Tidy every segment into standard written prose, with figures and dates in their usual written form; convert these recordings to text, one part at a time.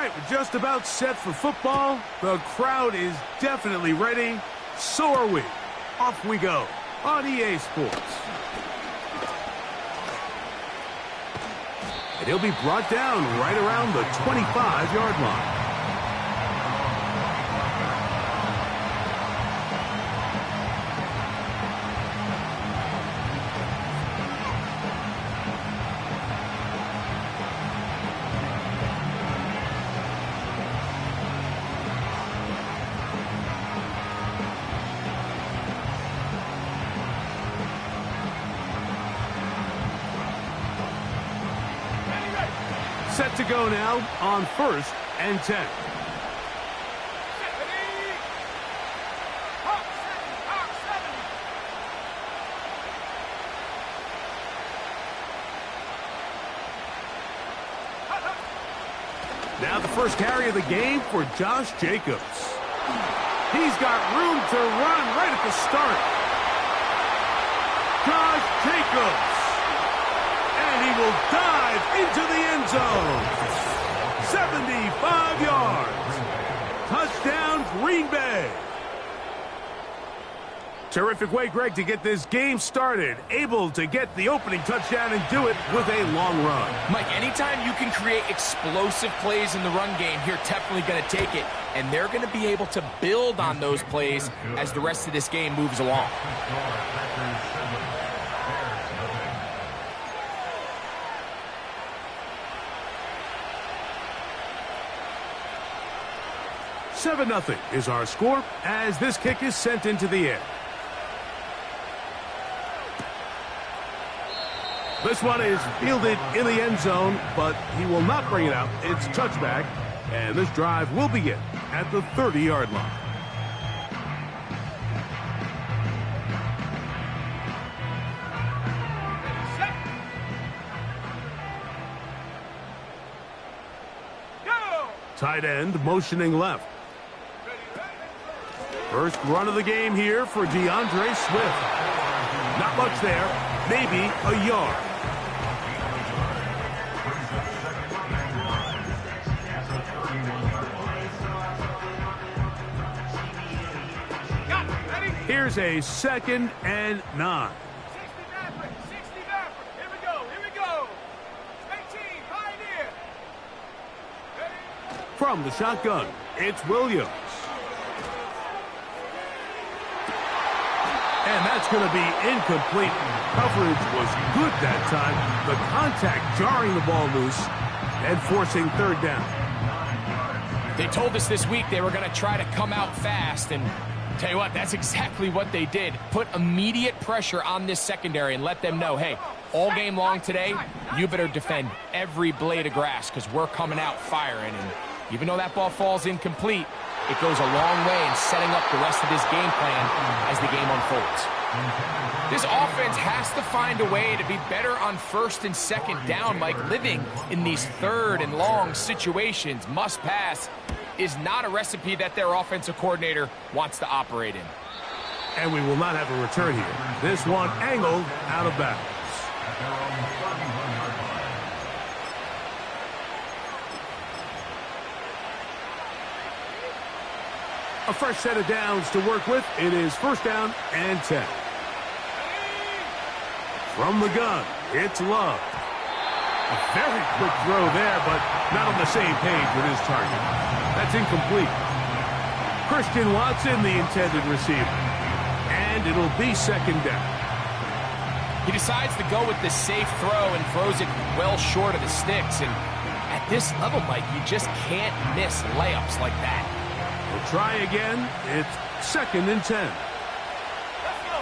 right, we're just about set for football. The crowd is definitely ready. So are we. Off we go on EA Sports. And he'll be brought down right around the 25-yard line. Set to go now on 1st and 10. Now the first carry of the game for Josh Jacobs. He's got room to run right at the start. Josh Jacobs. And he will dive into the end zone. 75 yards. Touchdown, Green Bay. Terrific way, Greg, to get this game started. Able to get the opening touchdown and do it with a long run. Mike, anytime you can create explosive plays in the run game, you're definitely going to take it. And they're going to be able to build on those plays as the rest of this game moves along. Seven 0 is our score as this kick is sent into the air. This one is fielded in the end zone, but he will not bring it out. It's touchback, and this drive will begin at the 30-yard line. Tight end motioning left. First run of the game here for DeAndre Swift. Not much there, maybe a yard. Here's a 2nd and 9. From the shotgun, it's Williams. And that's going to be incomplete. Coverage was good that time. The contact jarring the ball loose and forcing 3rd down. They told us this week they were going to try to come out fast, and tell you what, that's exactly what they did. Put immediate pressure on this secondary and let them know, hey, all game long today, you better defend every blade of grass because we're coming out firing. And even though that ball falls incomplete, it goes a long way in setting up the rest of this game plan as the game unfolds. This offense has to find a way to be better on 1st and 2nd down, Mike. Living in these 3rd and long situations, must pass, is not a recipe that their offensive coordinator wants to operate in. And we will not have a return here. This one angled out of bounds. A fresh set of downs to work with. It is 1st down and 10. From the gun, it's Love. A very quick throw there, but not on the same page with his target. That's incomplete. Christian Watson, the intended receiver. And it'll be 2nd down. He decides to go with the safe throw and throws it well short of the sticks. And at this level, Mike, you just can't miss layups like that. We'll try again. It's 2nd and 10. Let's go.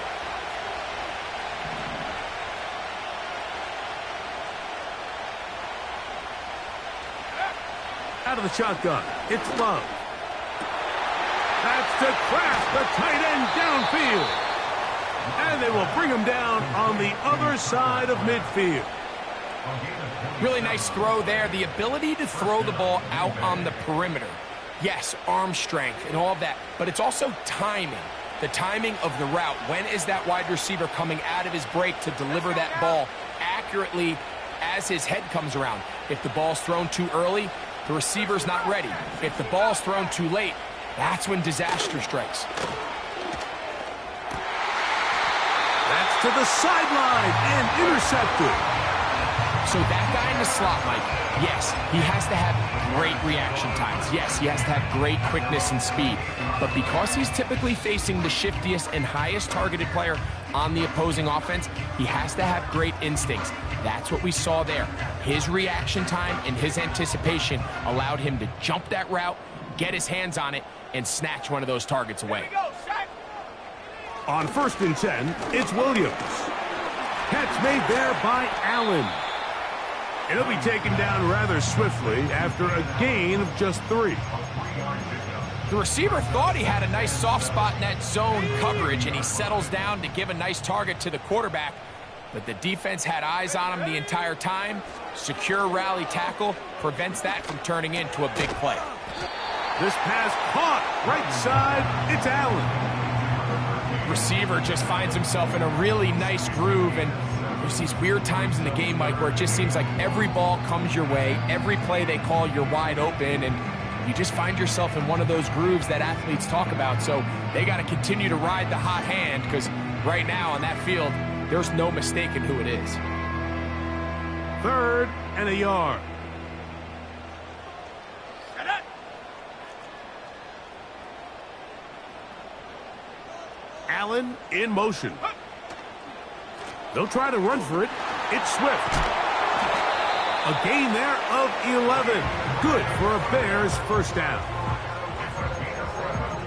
Out of the shotgun, it's Love. That's to crash the tight end downfield. And they will bring him down on the other side of midfield. Really nice throw there. The ability to throw the ball out on the perimeter. Yes, arm strength and all of that, but it's also timing. The timing of the route. When is that wide receiver coming out of his break to deliver that ball accurately as his head comes around? If the ball's thrown too early, The receiver's not ready. If the ball's thrown too late, that's when disaster strikes. That's to the sideline and intercepted. So that guy in the slot, Mike, yes, he has to have great reaction times. Yes, he has to have great quickness and speed. But because he's typically facing the shiftiest and highest targeted player on the opposing offense, he has to have great instincts. That's what we saw there. His reaction time and his anticipation allowed him to jump that route, get his hands on it, and snatch one of those targets away. On 1st and 10, it's Williams. Catch made there by Allen. And he'll be taken down rather swiftly after a gain of just 3. The receiver thought he had a nice soft spot in that zone coverage, and he settles down to give a nice target to the quarterback. But the defense had eyes on him the entire time. Secure rally tackle prevents that from turning into a big play. This pass caught right side. It's Allen. Receiver just finds himself in a really nice groove, and there's these weird times in the game, Mike, where it just seems like every ball comes your way. Every play they call, you're wide open, and you just find yourself in one of those grooves that athletes talk about. So they got to continue to ride the hot hand, because right now on that field, there's no mistaking who it is. 3rd and a yard. Allen in motion. They'll try to run for it. It's Swift. A gain there of 11. Good for a Bears first down.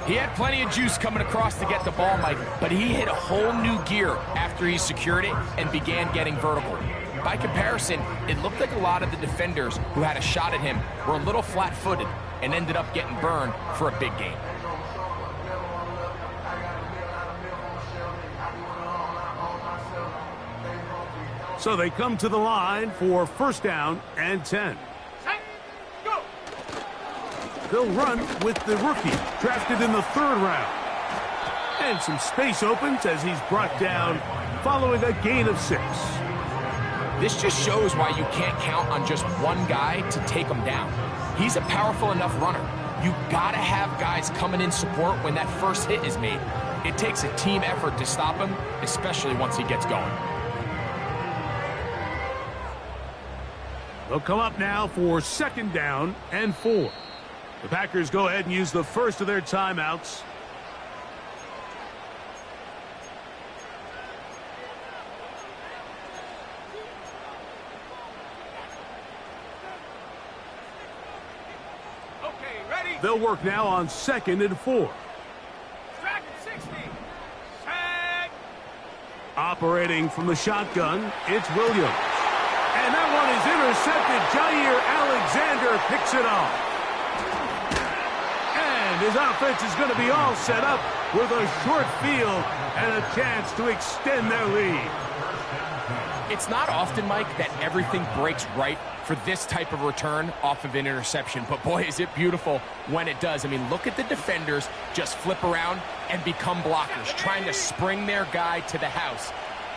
He had plenty of juice coming across to get the ball, Mike, but he hit a whole new gear after he secured it and began getting vertical. By comparison, it looked like a lot of the defenders who had a shot at him were a little flat-footed and ended up getting burned for a big gain. So they come to the line for 1st down and 10. They'll run with the rookie, drafted in the 3rd round. And some space opens as he's brought down following a gain of 6. This just shows why you can't count on just one guy to take him down. He's a powerful enough runner. You gotta have guys coming in support when that first hit is made. It takes a team effort to stop him, especially once he gets going. They'll come up now for 2nd down and 4. The Packers go ahead and use the first of their timeouts. Okay, ready? They'll work now on 2nd and 4. Track 60. Tag. Operating from the shotgun, it's Williams. And that one is intercepted. Jair Alexander picks it off. And his offense is going to be all set up with a short field and a chance to extend their lead. It's not often, Mike, that everything breaks right for this type of return off of an interception. But boy, is it beautiful when it does. I mean, look at the defenders just flip around and become blockers, trying to spring their guy to the house.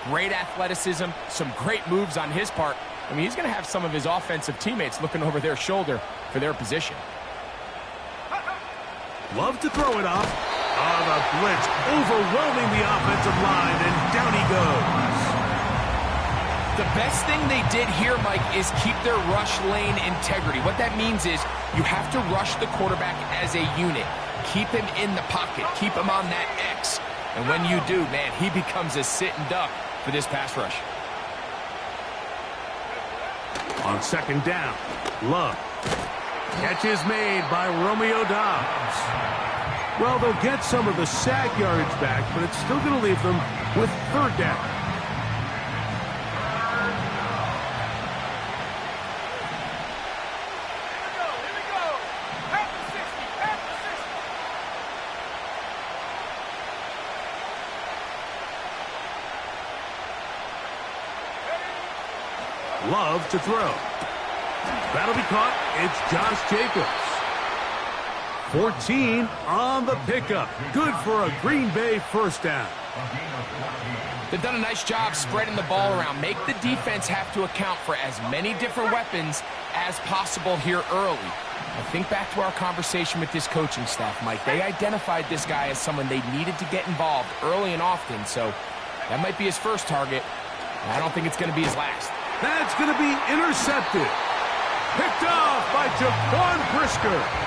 Great athleticism, some great moves on his part. I mean, he's going to have some of his offensive teammates looking over their shoulder for their position. Love to throw it off. On the blitz, overwhelming the offensive line, and down he goes. The best thing they did here, Mike, is keep their rush lane integrity. What that means is you have to rush the quarterback as a unit. Keep him in the pocket. Keep him on that X. And when you do, man, he becomes a sitting duck for this pass rush. On 2nd down, Love. Catch is made by Romeo Doubs. Well, they'll get some of the sack yardage back, but it's still going to leave them with 3rd down. Here we go. Pass the 60. Pass the 60. Love to throw. That'll be caught. It's Josh Jacobs. 14 on the pickup. Good for a Green Bay first down. They've done a nice job spreading the ball around. Make the defense have to account for as many different weapons as possible here early. I think back to our conversation with this coaching staff, Mike. They identified this guy as someone they needed to get involved early and often, so that might be his first target. I don't think it's going to be his last. That's going to be intercepted. Picked off by Jaquan Brisker.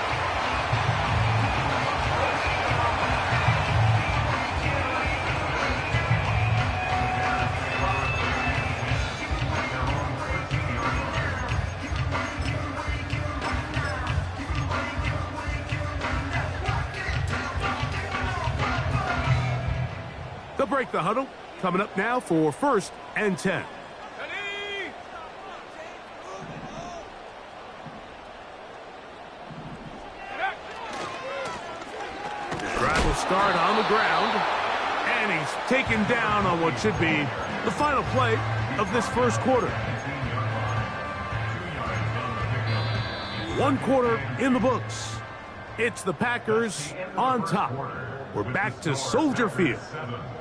They'll break the huddle. Coming up now for 1st and 10. Drive will start on the ground. And he's taken down on what should be the final play of this first quarter. 1 quarter in the books. It's the Packers on top. We're back to Soldier Field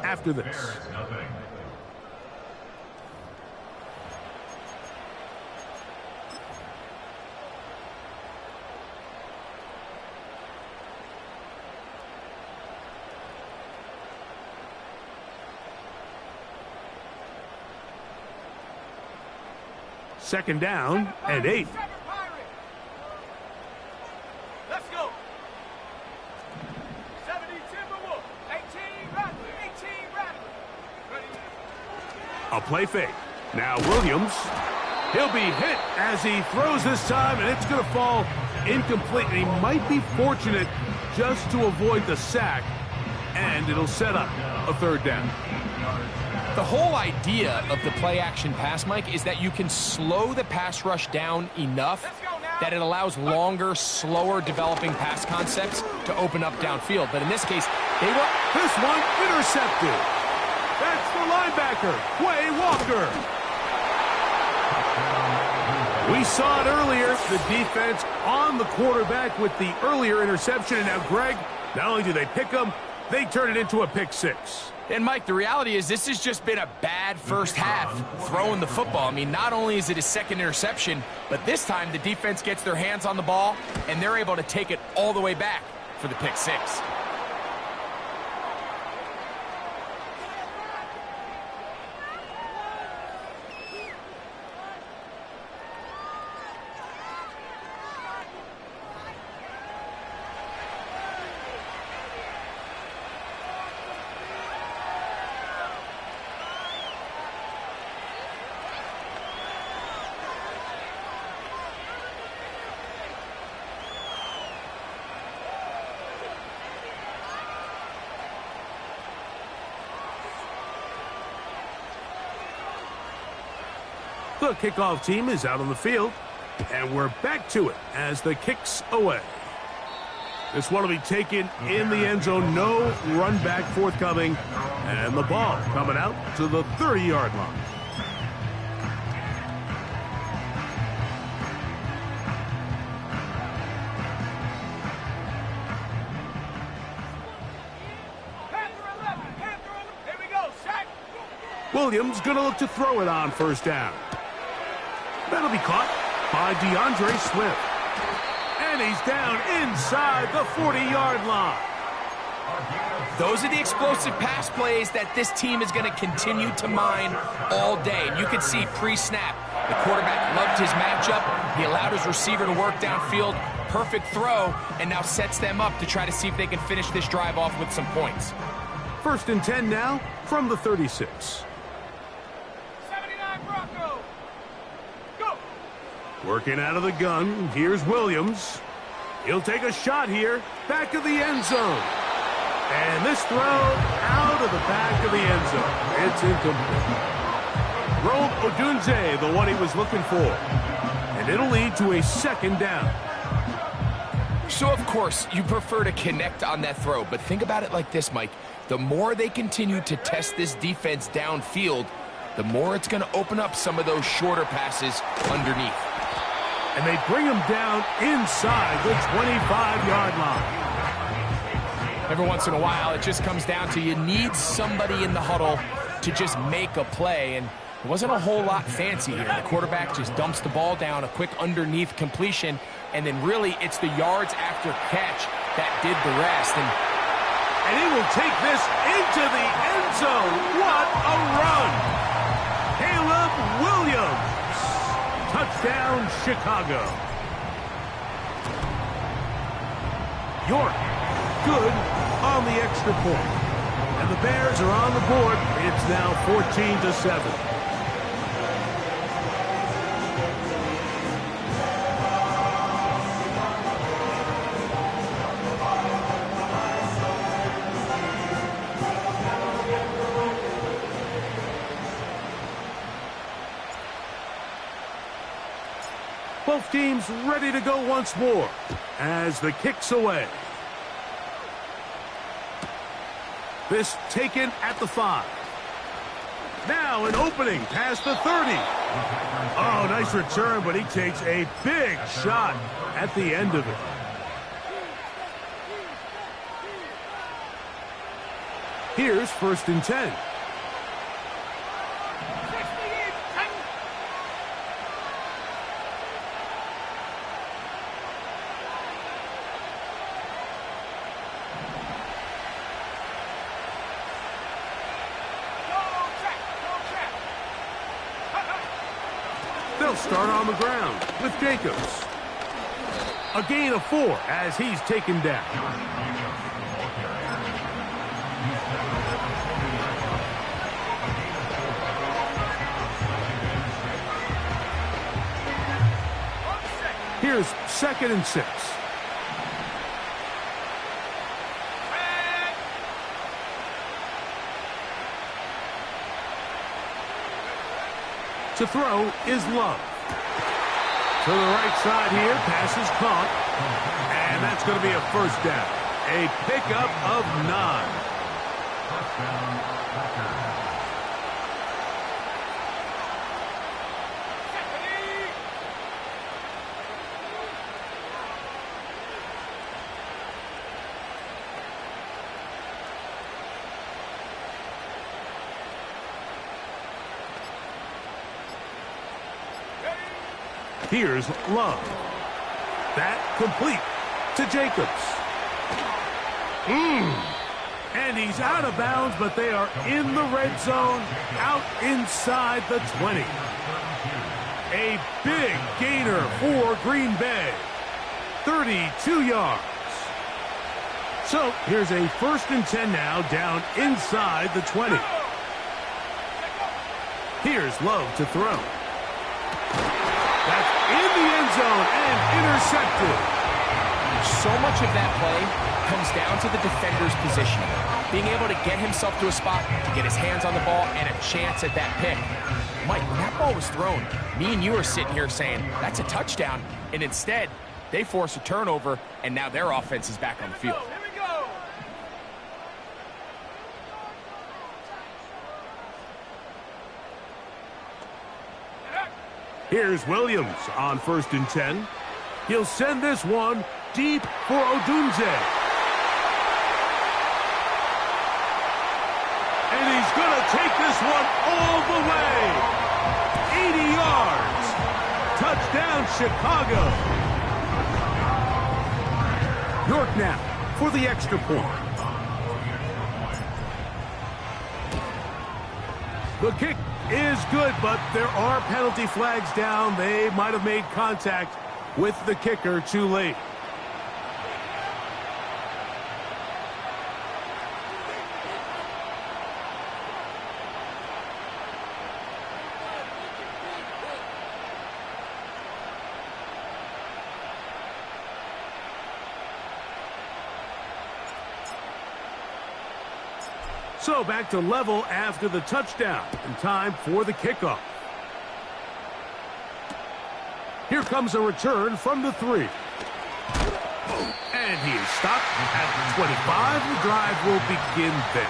after this. Second down and 8. Let's go. 70 Timberwolves. 18 Rattler. 18 Rattler. A play fake. Now Williams. He'll be hit as he throws this time, and it's going to fall incomplete. And he might be fortunate just to avoid the sack, and it'll set up a 3rd down. The whole idea of the play-action pass, Mike, is that you can slow the pass rush down enough that it allows longer, slower developing pass concepts to open up downfield. But in this case, they were... This one intercepted. That's the linebacker, Quay Walker. We saw it earlier, the defense on the quarterback with the earlier interception. And now, Greg, not only do they pick him, they turn it into a pick 6. And, Mike, the reality is this has just been a bad first half throwing the football. I mean, not only is it his 2nd interception, but this time the defense gets their hands on the ball, and they're able to take it all the way back for the pick 6. The kickoff team is out on the field, and we're back to it as the kick's away. This one will be taken in the end zone. No run back forthcoming, and the ball coming out to the 30-yard line. Here we go, sack. Williams going to look to throw it on 1st down. That'll be caught by DeAndre Swift. And he's down inside the 40-yard line. Those are the explosive pass plays that this team is going to continue to mine all day. And you can see pre-snap, the quarterback loved his matchup. He allowed his receiver to work downfield. Perfect throw, and now sets them up to try to see if they can finish this drive off with some points. 1st and 10 now from the 36. 79 Broncos. Go. Working out of the gun, here's Williams. He'll take a shot here, back of the end zone. And this throw out of the back of the end zone. It's incomplete. Rome Odunze, the one he was looking for. And it'll lead to a 2nd down. So, of course, you prefer to connect on that throw, but think about it like this, Mike. The more they continue to test this defense downfield, the more it's going to open up some of those shorter passes underneath. And they bring him down inside the 25-yard line. Every once in a while, it just comes down to you need somebody in the huddle to just make a play. And it wasn't a whole lot fancy here. The quarterback just dumps the ball down, a quick underneath completion, and then really it's the yards after catch that did the rest. And he will take this into the end zone. What a run! Caleb Williams. Touchdown, Chicago. York, good on the extra point. And the Bears are on the board. It's now 14-7. Both teams ready to go once more as the kick's away. This taken at the 5. Now an opening past the 30. Oh, nice return, but he takes a big shot at the end of it. Here's 1st and 10. They'll start on the ground with Jacobs. A gain of 4 as he's taken down. Here's 2nd and 6. To throw is Love. To the right side here, pass is caught. And that's going to be a 1st down. A pickup of 9. Here's Love. That complete to Jacobs. And he's out of bounds, but they are in the red zone, out inside the 20. A big gainer for Green Bay. 32 yards. So here's a 1st and 10 now, down inside the 20. Here's Love to throw. That's in the end zone and intercepted. So much of that play comes down to the defender's positioning. Being able to get himself to a spot, to get his hands on the ball, and a chance at that pick. Mike, when that ball was thrown, me and you are sitting here saying, that's a touchdown. And instead, they force a turnover, and now their offense is back on the field. Here's Williams on 1st and 10. He'll send this one deep for Odunze. And he's going to take this one all the way. 80 yards. Touchdown, Chicago. York now for the extra point. The kick is good, but there are penalty flags down. They might have made contact with the kicker too late. So back to level after the touchdown, and time for the kickoff. Here comes a return from the 3. And he is stopped at the 25. The drive will begin there.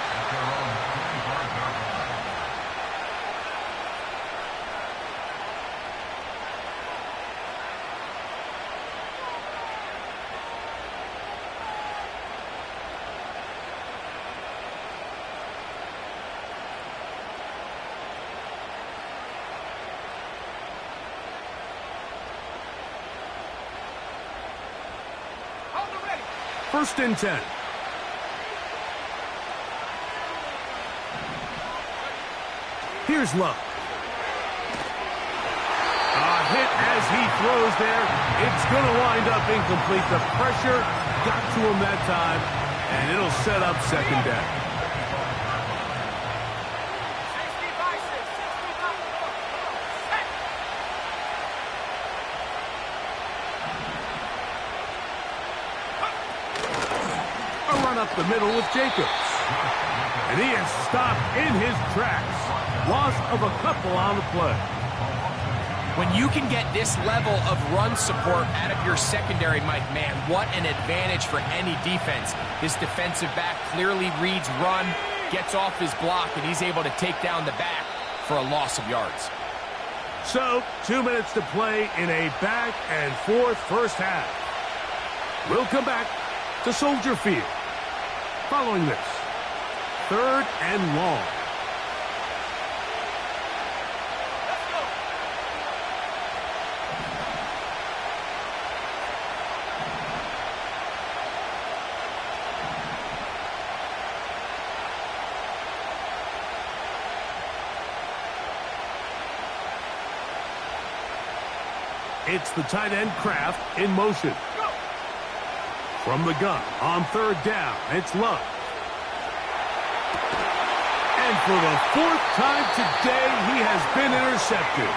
1st and 10. Here's Love. A hit as he throws there. It's going to wind up incomplete. The pressure got to him that time, and it'll set up 2nd down. Up the middle with Jacobs. And he is stopped in his tracks. Loss of a couple on the play. When you can get this level of run support out of your secondary, Mike, man, what an advantage for any defense. This defensive back clearly reads run, gets off his block, and he's able to take down the back for a loss of yards. So, 2 minutes to play in a back and forth first half. We'll come back to Soldier Field. Following this, 3rd and long. It's the tight end Kraft in motion. From the gun on 3rd down, it's Love. And for the 4th time today, he has been intercepted.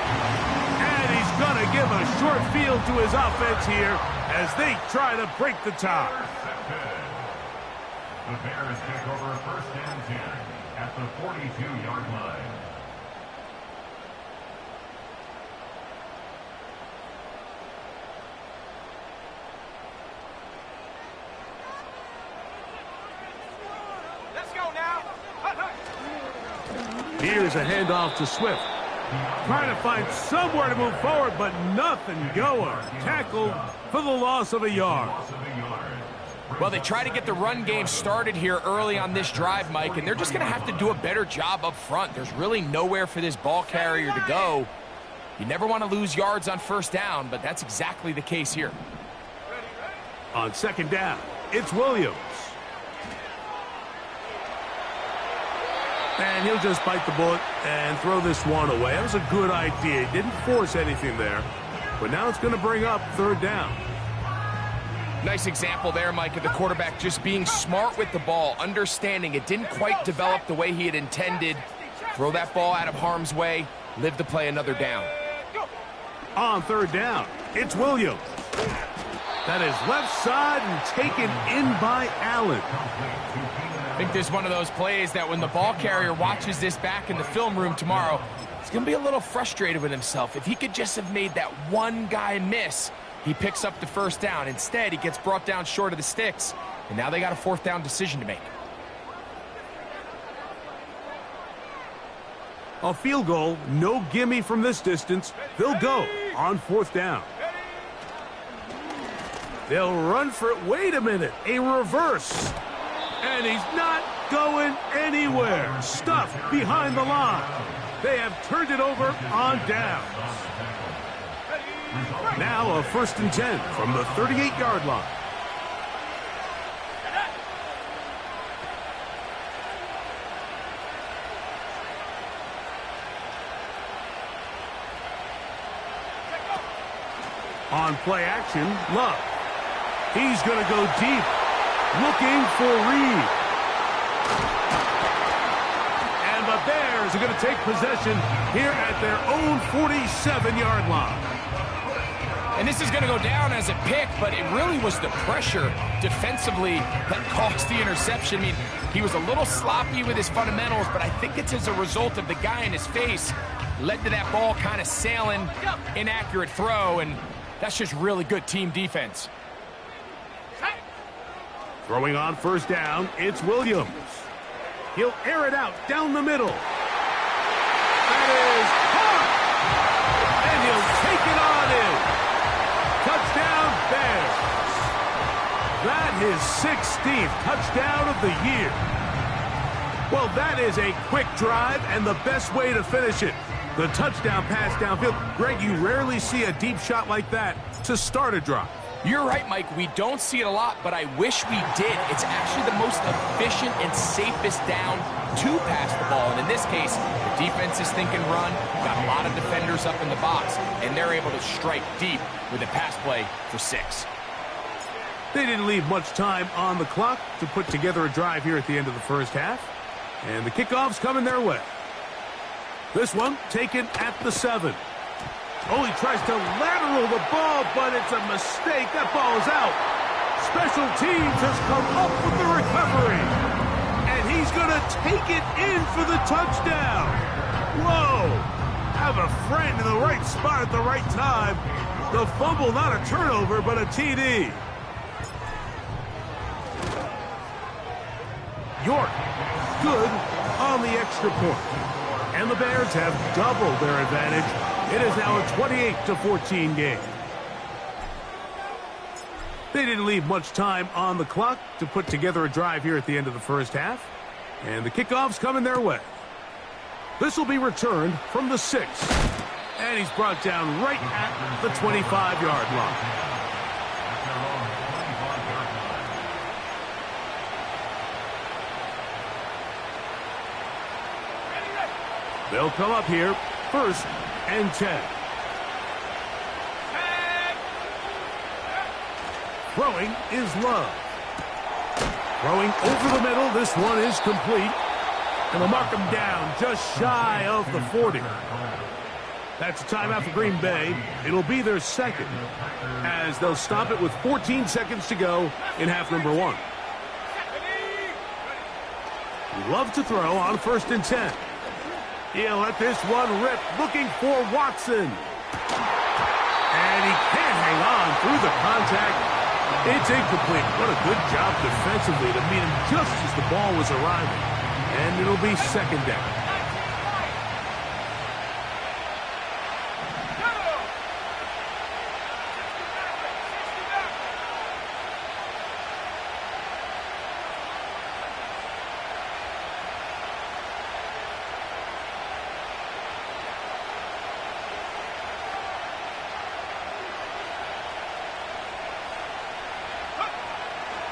And he's going to give a short field to his offense here as they try to break the tie. The Bears take over 1st and 10 at the 42-yard line. Here's a handoff to Swift. Trying to find somewhere to move forward, but nothing going. Tackled for the loss of a yard. Well, they try to get the run game started here early on this drive, Mike, and they're just going to have to do a better job up front. There's really nowhere for this ball carrier to go. You never want to lose yards on 1st down, but that's exactly the case here. On 2nd down, it's Williams. And he'll just bite the bullet and throw this one away. That was a good idea. He didn't force anything there. But now it's going to bring up 3rd down. Nice example there, Mike, of the quarterback just being smart with the ball, understanding it didn't quite develop the way he had intended. Throw that ball out of harm's way, live to play another down. On 3rd down, it's Williams. That is left side and taken in by Allen. I think this is one of those plays that when the ball carrier watches this back in the film room tomorrow, he's going to be a little frustrated with himself. If he could just have made that one guy miss, he picks up the 1st down. Instead, he gets brought down short of the sticks, and now they got a 4th down decision to make. A field goal, no gimme from this distance. They'll go on 4th down. They'll run for it. Wait a minute, a reverse. And he's not going anywhere. Stuffed behind the line. They have turned it over on downs. Now a 1st and 10 from the 38-yard line. On play action, Love. He's going to go deep. Looking for Reed. And the Bears are going to take possession here at their own 47-yard line. And this is going to go down as a pick, but it really was the pressure defensively that caused the interception. I mean, he was a little sloppy with his fundamentals, but I think it's as a result of the guy in his face led to that ball kind of sailing, inaccurate throw, and that's just really good team defense. Throwing on 1st down, it's Williams. He'll air it out down the middle. That is caught! And he'll take it on in. Touchdown, Bears. That is 16th touchdown of the year. Well, that is a quick drive and the best way to finish it. The touchdown pass downfield. Greg, you rarely see a deep shot like that to start a drive. You're right, Mike. We don't see it a lot, but I wish we did. It's actually the most efficient and safest down to pass the ball. And in this case, the defense is thinking run, got a lot of defenders up in the box, and they're able to strike deep with a pass play for 6. They didn't leave much time on the clock to put together a drive here at the end of the first half. And the kickoff's coming their way. This one taken at the 7. Oh, he tries to lateral the ball, but it's a mistake. That ball is out. Special teams has come up with the recovery. And he's going to take it in for the touchdown. Whoa. Have a friend in the right spot at the right time. The fumble, not a turnover, but a TD. York, good on the extra point. And the Bears have doubled their advantage. It is now a 28-14 game. They didn't leave much time on the clock to put together a drive here at the end of the first half. And the kickoff's coming their way. This will be returned from the 6. And he's brought down right at the 25-yard line. They'll come up here, 1st and 10. Throwing is Love. Throwing over the middle. This one is complete. And they'll mark him down just shy of the 40. That's a timeout for Green Bay. It'll be their 2nd, as they'll stop it with 14 seconds to go in half number 1. Love to throw on 1st and 10. He'll let this one rip, looking for Watson. And he can't hang on through the contact. It's incomplete. What a good job defensively to meet him just as the ball was arriving. And it'll be 2nd down.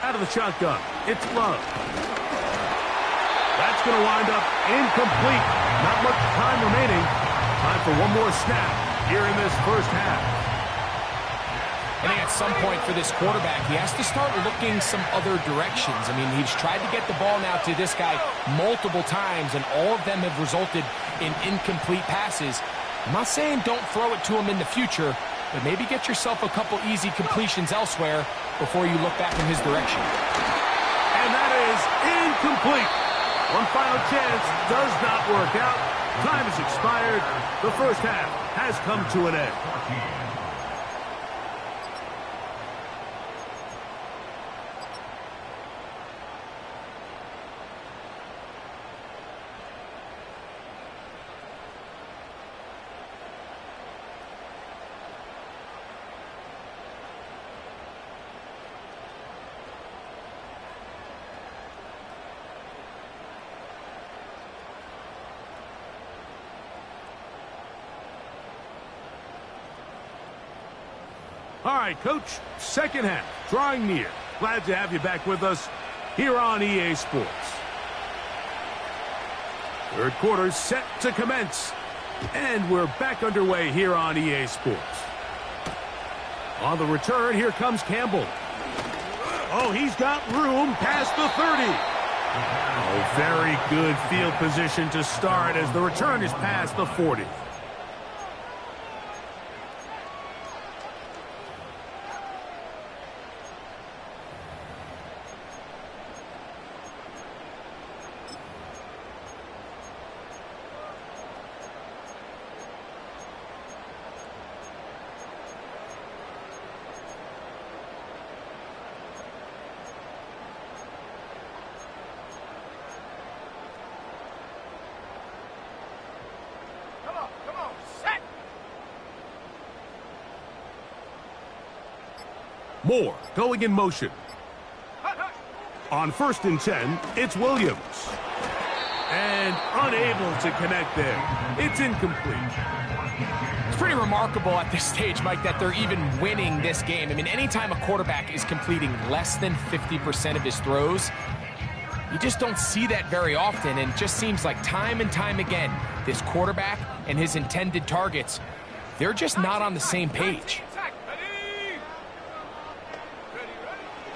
Out of the shotgun, it's Love. That's going to wind up incomplete. Not much time remaining. Time for one more snap here in this first half. I think at some point for this quarterback, he has to start looking some other directions. I mean, he's tried to get the ball now to this guy multiple times, and all of them have resulted in incomplete passes. I'm not saying don't throw it to him in the future, but maybe get yourself a couple easy completions elsewhere before you look back in his direction. And that is incomplete. One final chance does not work out. Time has expired. The first half has come to an end. All right, Coach, second half, drawing near. Glad to have you back with us here on EA Sports. Third quarter set to commence, and we're back underway here on EA Sports. On the return, here comes Campbell. Oh, he's got room past the 30. Oh, very good field position to start as the return is past the 40. Moore going in motion. On 1st and 10, it's Williams. And unable to connect there. It's incomplete. pretty remarkable at this stage, Mike, that they're even winning this game. I mean, anytime a quarterback is completing less than 50% of his throws, you just don't see that very often, and it just seems like time and time again, this quarterback and his intended targets, they're just not on the same page.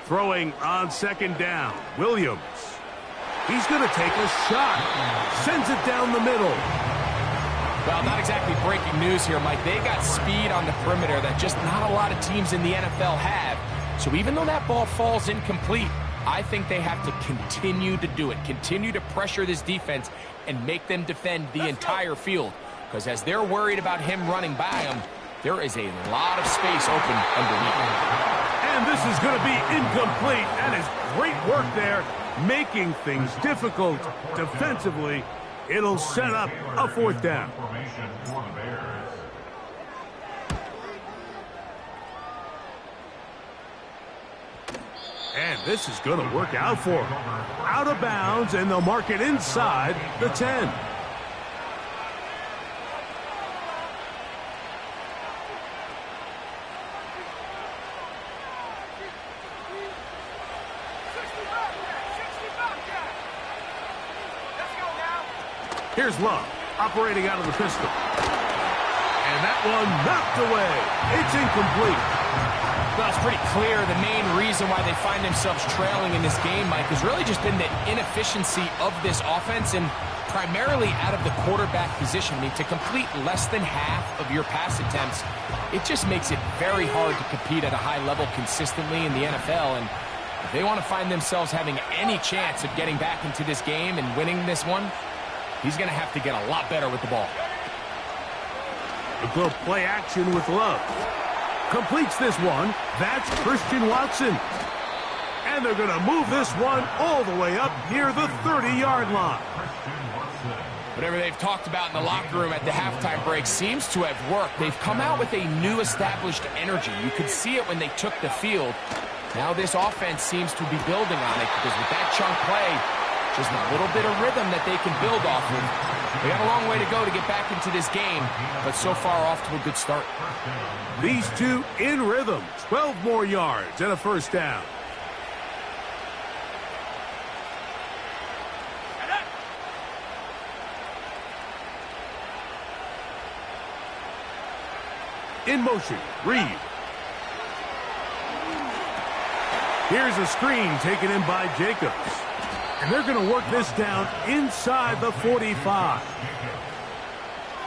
Throwing on second down, Williams. He's going to take a shot. Sends it down the middle. Well, not exactly breaking news here, Mike. They got speed on the perimeter that just not a lot of teams in the NFL have. So even though that ball falls incomplete, I think they have to continue to do it. Continue to pressure this defense and make them defend the entire field. Because as they're worried about him running by them, there is a lot of space open underneath. And this is going to be incomplete. That is great work there, making things difficult defensively. It'll set up a fourth down. Formation for the Bears. And this is going to work out for them. Out of bounds, and they'll mark it inside the 10. Here's Love, operating out of the pistol. And that one knocked away. It's incomplete. Well, it's pretty clear the main reason why they find themselves trailing in this game, Mike, has really just been the inefficiency of this offense and primarily out of the quarterback position. I mean, to complete less than half of your pass attempts, it just makes it very hard to compete at a high level consistently in the NFL. And if they want to find themselves having any chance of getting back into this game and winning this one, he's going to have to get a lot better with the ball. A good play action with Love. Completes this one. That's Christian Watson. And they're going to move this one all the way up near the 30-yard line. Whatever they've talked about in the locker room at the halftime break seems to have worked. They've come out with a new established energy. You could see it when they took the field. Now this offense seems to be building on it because with that chunk play, just a little bit of rhythm that they can build off of. They got a long way to go to get back into this game, but so far off to a good start. These two in rhythm. 12 more yards and a first down. In motion, Reed. Here's a screen taken in by Jacobs. And they're going to work this down inside the 45.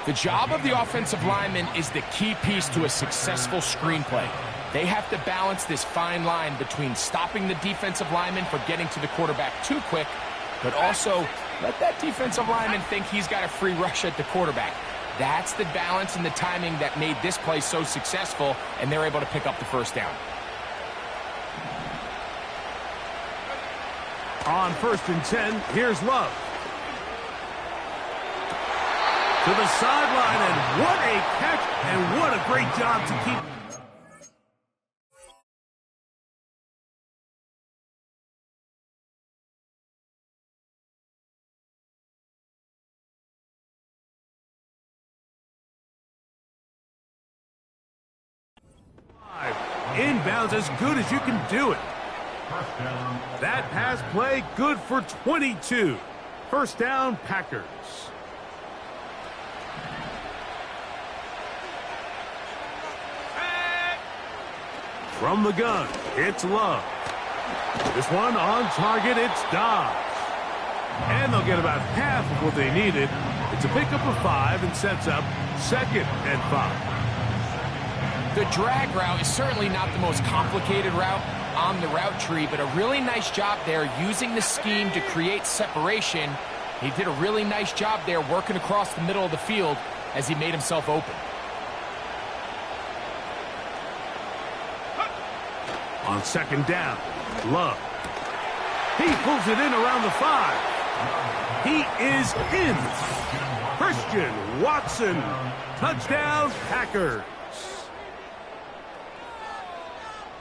The job of the offensive lineman is the key piece to a successful screenplay. They have to balance this fine line between stopping the defensive lineman from getting to the quarterback too quick, but also let that defensive lineman think he's got a free rush at the quarterback. That's the balance and the timing that made this play so successful, and they're able to pick up the first down. On 1st and 10, here's Love. To the sideline, and what a catch, and what a great job to keep. Inbounds as good as you can do it. That pass play good for 22. First down, Packers. From the gun, it's Love. This one on target, it's Dobbs. And they'll get about half of what they needed. It's a pickup of 5 and sets up 2nd and 5. The drag route is certainly not the most complicated route on the route tree, but a really nice job there using the scheme to create separation. He did a really nice job there working across the middle of the field as he made himself open. On 2nd down, Love. He pulls it in around the 5. He is in. Christian Watson. Touchdown, Packers.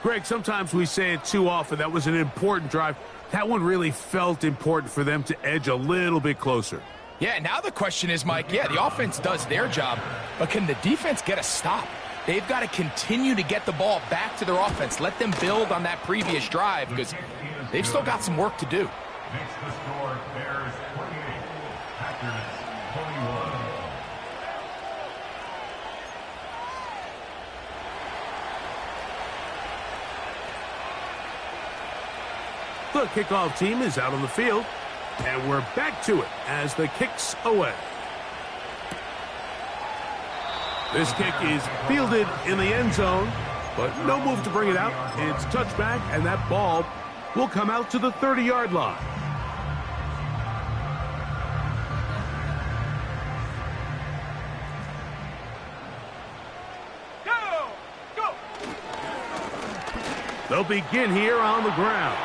Greg, sometimes we say it too often. That was an important drive. That one really felt important for them to edge a little bit closer. Yeah, now the question is, Mike, yeah, the offense does their job, but can the defense get a stop? They've got to continue to get the ball back to their offense. Let them build on that previous drive because they've still got some work to do. Makes the score Bears 28, Packers 21. The kickoff team is out on the field, and we're back to it as the kick's away. This kick is fielded in the end zone, but no move to bring it out. It's touchback, and that ball will come out to the 30-yard line. Go! They'll begin here on the ground.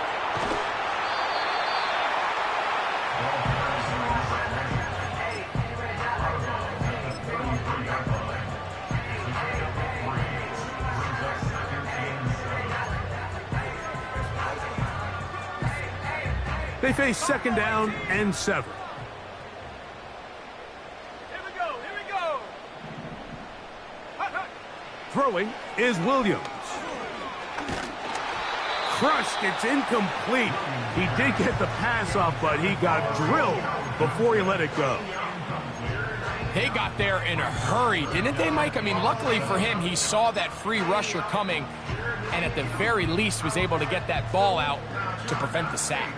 They face second down and 7. Here we go! Hut. Throwing is Williams. Crushed, it's incomplete. He did get the pass off, but he got drilled before he let it go. They got there in a hurry, didn't they, Mike? I mean, luckily for him, he saw that free rusher coming, and at the very least was able to get that ball out to prevent the sack.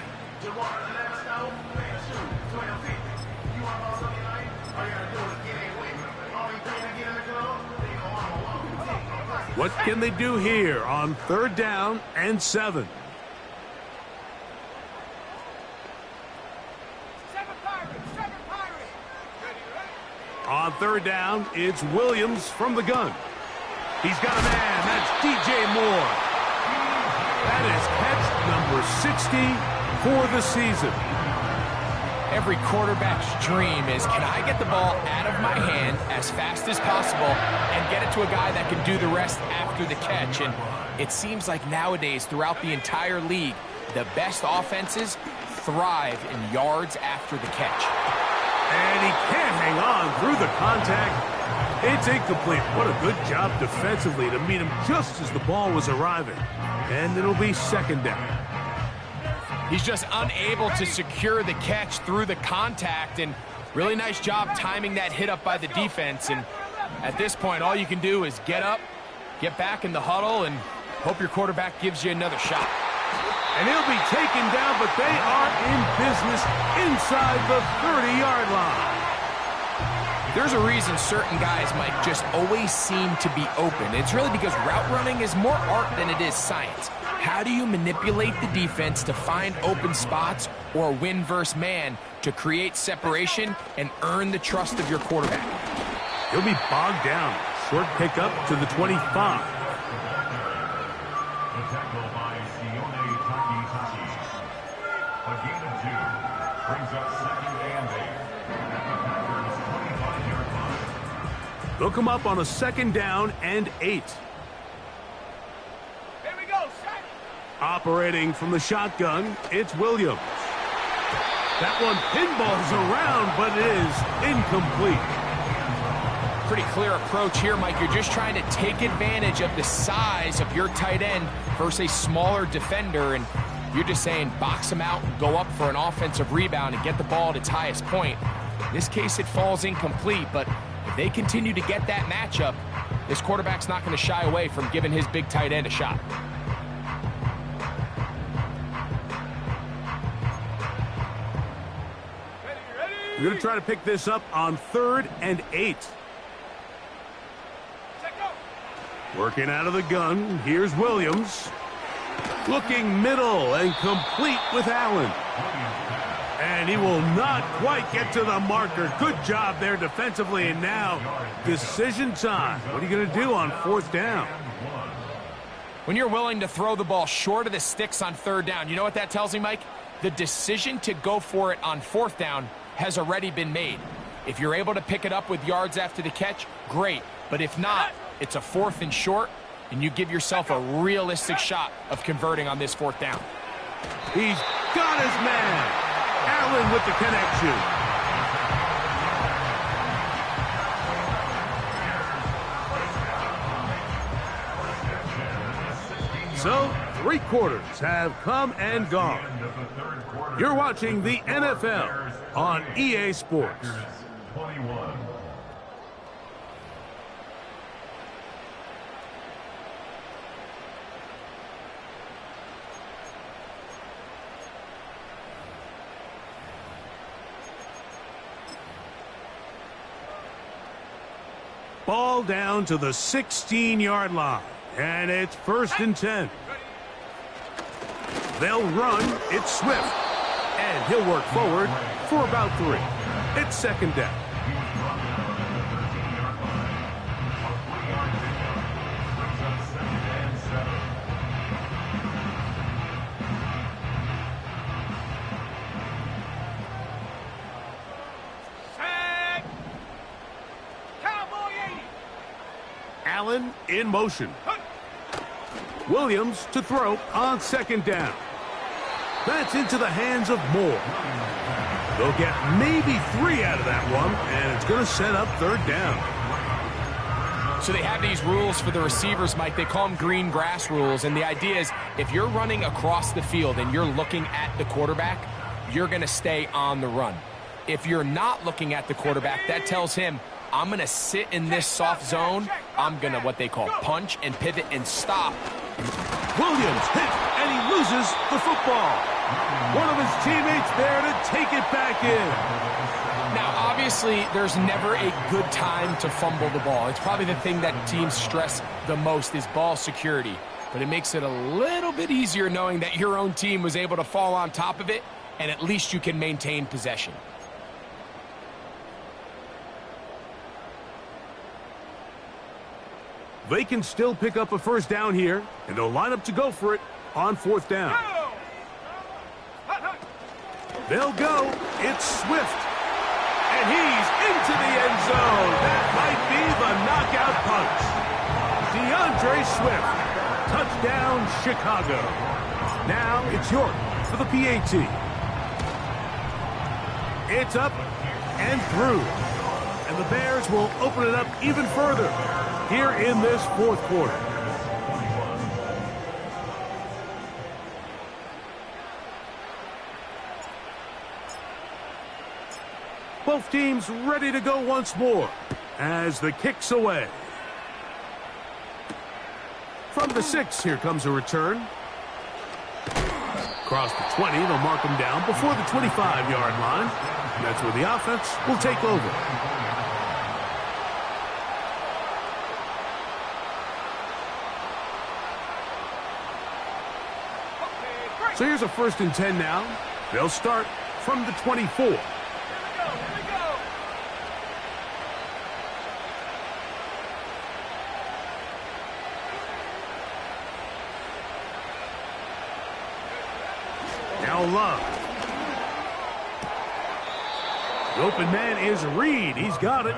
What can they do here on third down and 7? Seven Pirates! On third down, it's Williams from the gun. He's got a man. That's DJ Moore. That is catch number 60 for the season. Every quarterback's dream is, can I get the ball out of my hand as fast as possible and get it to a guy that can do the rest after the catch? And it seems like nowadays, throughout the entire league, the best offenses thrive in yards after the catch. And he can't hang on through the contact. It's incomplete. What a good job defensively to meet him just as the ball was arriving. And it'll be second down. He's just unable to secure the catch through the contact, and really nice job timing that hit up by the defense. And at this point, all you can do is get up, get back in the huddle, and hope your quarterback gives you another shot. And he'll be taken down, but they are in business inside the 30-yard line. There's a reason certain guys, Mike, just always seem to be open. It's really because route running is more art than it is science. How do you manipulate the defense to find open spots or win versus man to create separation and earn the trust of your quarterback? He'll be bogged down. Short pickup to the 25. The tackle by Sione Takitaki. A gain of 2 brings up second and 8 at the Packers' 25-yard line. They'll come up on a second down and 8. Operating from the shotgun, it's Williams. That one pinballs around, but it is incomplete. Pretty clear approach here, Mike. You're just trying to take advantage of the size of your tight end versus a smaller defender, and you're just saying box him out, go up for an offensive rebound, and get the ball at its highest point. In this case, it falls incomplete, but if they continue to get that matchup, this quarterback's not going to shy away from giving his big tight end a shot. We're going to try to pick this up on third and 8. Working out of the gun, here's Williams. Looking middle and complete with Allen. And he will not quite get to the marker. Good job there defensively, and now decision time. What are you going to do on fourth down? When you're willing to throw the ball short of the sticks on third down, you know what that tells me, Mike? The decision to go for it on fourth down has already been made. If you're able to pick it up with yards after the catch, great. But if not, it's a fourth and short, and you give yourself a realistic shot of converting on this fourth down. He's got his man. Allen with the connection. So, 3 quarters have come and gone. You're watching the NFL on EA Sports. 21. Ball down to the 16-yard line, and it's 1st and 10. They'll run. It's Swift, and he'll work forward for about 3. It's 2nd down. Sack. Cowboy 80. Allen in motion. Williams to throw on 2nd down. That's into the hands of Moore. They'll get maybe 3 out of that one, and it's going to set up 3rd down. So they have these rules for the receivers, Mike. They call them green grass rules. And the idea is if you're running across the field and you're looking at the quarterback, you're going to stay on the run. If you're not looking at the quarterback, that tells him, I'm going to sit in this soft zone. I'm going to what they call punch and pivot and stop. Williams hit, and he loses the football. One of his teammates there to take it back in. Now, obviously, there's never a good time to fumble the ball. It's probably the thing that teams stress the most is ball security. But it makes it a little bit easier knowing that your own team was able to fall on top of it, and at least you can maintain possession. They can still pick up a 1st down here, and they'll line up to go for it on 4th down. They'll go. It's Swift. And he's into the end zone. That might be the knockout punch. DeAndre Swift. Touchdown, Chicago. Now it's York for the PAT. It's up and through. And the Bears will open it up even further here in this 4th quarter. Both teams ready to go once more as the kick's away. From the 6, here comes a return. Across the 20, they'll mark him down before the 25-yard line. That's where the offense will take over. So here's a 1st and 10 now. They'll start from the 24. Here we go. Now Love. The open man is Reed. He's got it.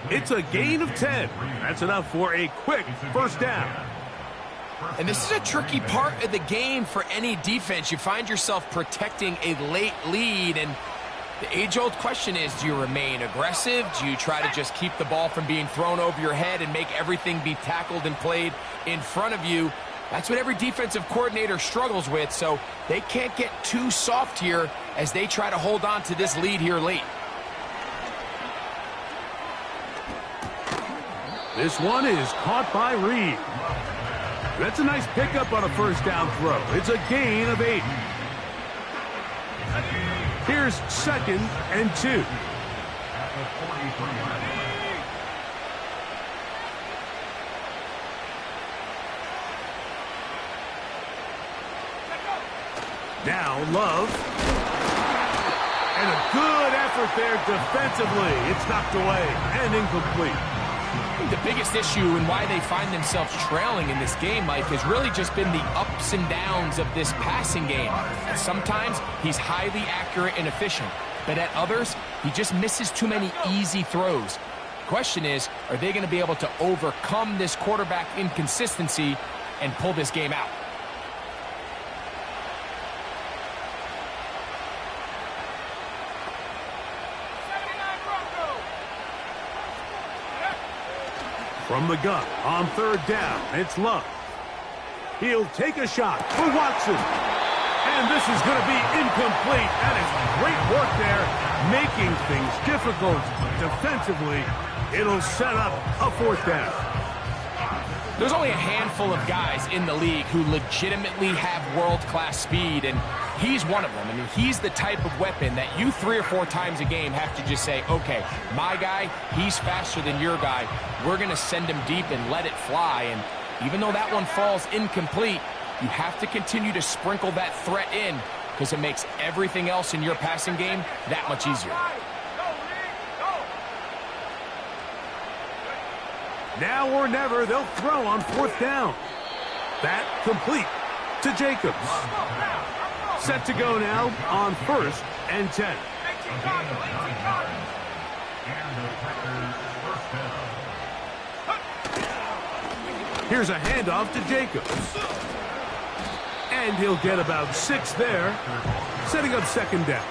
It's a gain of 10. That's enough for a quick 1st down. And this is a tricky part of the game for any defense. You find yourself protecting a late lead, and the age-old question is, do you remain aggressive? Do you try to just keep the ball from being thrown over your head and make everything be tackled and played in front of you? That's what every defensive coordinator struggles with, so they can't get too soft here as they try to hold on to this lead here late. This one is caught by Reed. That's a nice pickup on a 1st down throw. It's a gain of 8. Here's 2nd and 2. Now Love. And a good effort there defensively. It's knocked away and incomplete. I think the biggest issue and why they find themselves trailing in this game, Mike, has really just been the ups and downs of this passing game. And sometimes he's highly accurate and efficient, but at others, he just misses too many easy throws. The question is, are they going to be able to overcome this quarterback inconsistency and pull this game out? From the gun on 3rd down, it's Love. He'll take a shot for Watson. And this is going to be incomplete. That is great work there, making things difficult defensively. It'll set up a 4th down. There's only a handful of guys in the league who legitimately have world-class speed, and he's one of them. I mean, he's the type of weapon that you 3 or 4 times a game have to just say, okay, my guy, he's faster than your guy. We're going to send him deep and let it fly. And even though that one falls incomplete, you have to continue to sprinkle that threat in because it makes everything else in your passing game that much easier. Now or never, they'll throw on 4th down. That complete to Jacobs. Set to go now on 1st and 10. Here's a handoff to Jacobs. And he'll get about 6 there, setting up 2nd down.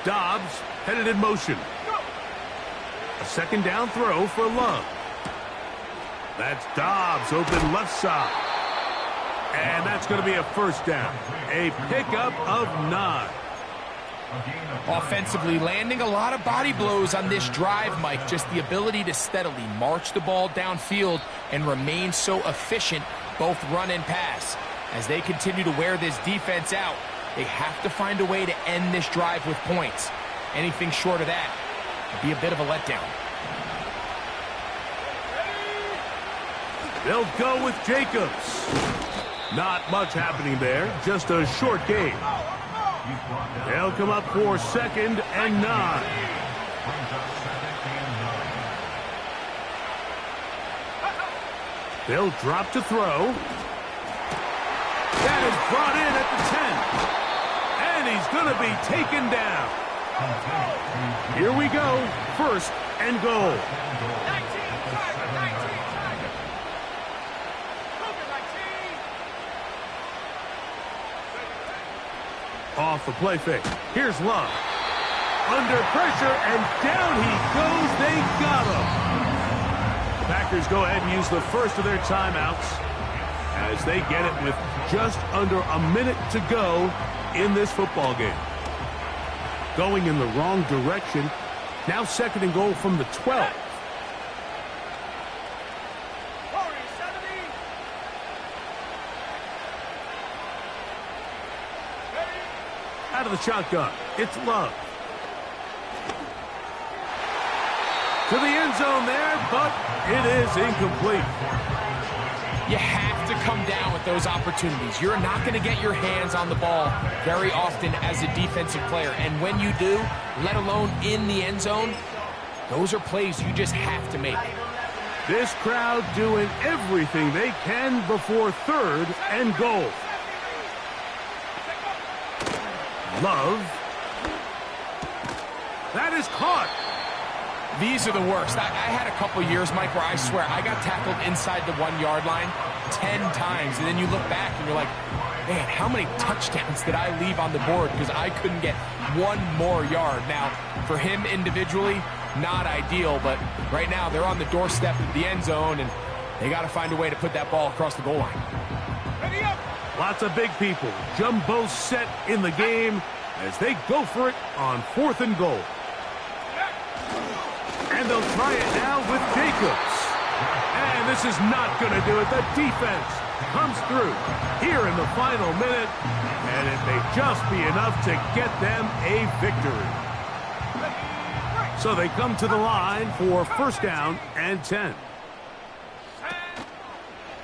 Dobbs headed in motion. A 2nd down throw for Love. That's Dobbs open left side. And that's going to be a 1st down. A pickup of 9. Offensively, landing a lot of body blows on this drive, Mike. Just the ability to steadily march the ball downfield and remain so efficient, both run and pass. As they continue to wear this defense out, they have to find a way to end this drive with points. Anything short of that would be a bit of a letdown. They'll go with Jacobs. Not much happening there, just a short game. They'll come up for 2nd and 9. They'll drop to throw. That is brought in at the 10. And he's going to be taken down. Here we go. 1st and goal. 19, Tiger, 19, Tiger. Off the play fake. Here's Love. Under pressure, and down he goes. They got him. The Packers go ahead and use the first of their timeouts as they get it with just under a minute to go in this football game. Going in the wrong direction. Now 2nd and goal from the 12. Out of the shotgun, it's Love. To the end zone there, but it is incomplete. You have to come down with those opportunities. You're not going to get your hands on the ball very often as a defensive player. And when you do, let alone in the end zone, those are plays you just have to make. This crowd doing everything they can before 3rd and goal. Love. That is caught. These are the worst. I had a couple years, Mike, where I swear I got tackled inside the 1-yard line 10 times. And then you look back and you're like, man, how many touchdowns did I leave on the board because I couldn't get 1 more yard? Now, for him individually, not ideal. But right now, they're on the doorstep of the end zone, and they got to find a way to put that ball across the goal line. Lots of big people. Jumbo set in the game as they go for it on 4th and goal. And they'll try it now with Jacobs. And this is not going to do it. The defense comes through here in the final minute. And it may just be enough to get them a victory. So they come to the line for 1st down and 10.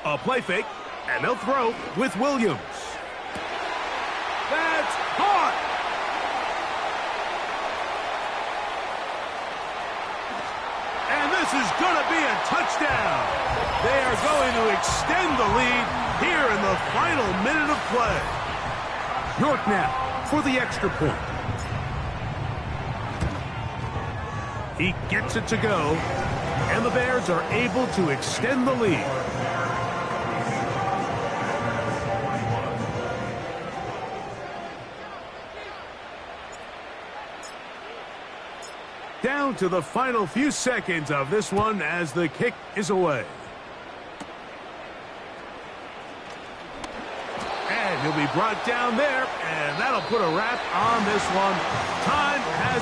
A play fake. And they'll throw with Williams. That's caught! And this is going to be a touchdown. They are going to extend the lead here in the final minute of play. York now for the extra point. He gets it to go. And the Bears are able to extend the lead. Down to the final few seconds of this one as the kick is away. And he'll be brought down there, and that'll put a wrap on this one. Time has